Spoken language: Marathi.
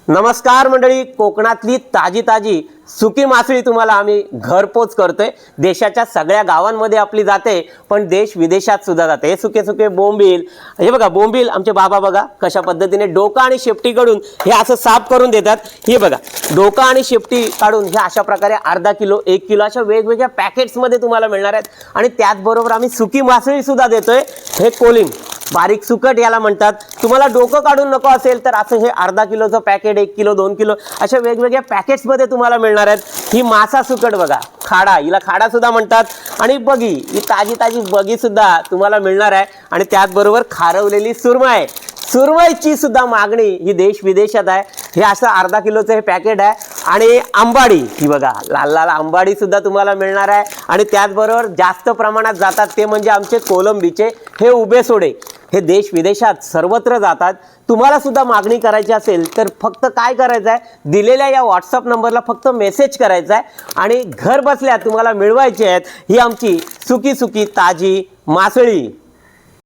नमस्कार मंडळी, कोकणातली ताजी ताजी सुकी मासळी तुम्हाला आम्ही घरपोच करतोय। देशाच्या सगळ्या गावांमध्ये आपली जाते, पण देश विदेशात सुद्धा जाते। हे सुके सुके बोंबील, हे बघा बोंबील आमचे बाबा बघा कशा पद्धतीने डोका आणि शेपटी काढून हे असं साफ करून देतात। हे बघा डोका आणि शेपटी काढून हे अशा प्रकारे अर्धा किलो 1 किलो अशा वेगवेगळ्या पॅकेट्स मध्ये तुम्हाला मिळणार आहेत। आणि त्याचबरोबर आम्ही सुकी मासळी सुद्धा देतोय। हे कोलिंग बारीक सुकट याला म्हणतात। तुम्हाला डोकं काढून नको असेल तर असं हे अर्धा किलोचं पॅकेट 1 किलो 2 किलो अशा वेगवेगळ्या पॅकेट्स मध्ये तुम्हाला मिळणार आहेत। ही मासा सुकट बघा, खाडा, हिला खाडा सुद्धा म्हणतात। आणि बगी, ही ताजी ताजी बगी सुद्धा तुम्हाला मिळणार आहे। आणि त्याचबरोबर खारवलेली सुरमई, सुरमईची सुद्धा मागणी ही देश विदेशात आहे। हे असं अर्धा किलोचं हे पॅकेट आहे। आणि आंबाडी, ही बघा लाल लाल आंबाडी सुद्धा तुम्हाला मिळणार आहे। आणि त्याचबरोबर जास्त प्रमाणात जातात ते म्हणजे आमचे कोलंबीचे हे उभे सोडे, हे देश विदेशात सर्वत्र जातात। तुम्हाला सुद्धा मागणी करायची असेल तर फक्त काय करायचं आहे, दिलेल्या या व्हॉट्सअप नंबरला फक्त मेसेज करायचा आहे आणि घर बसल्या तुम्हाला मिळवायची आहेत ही आमची सुकी सुकी ताजी मासळी।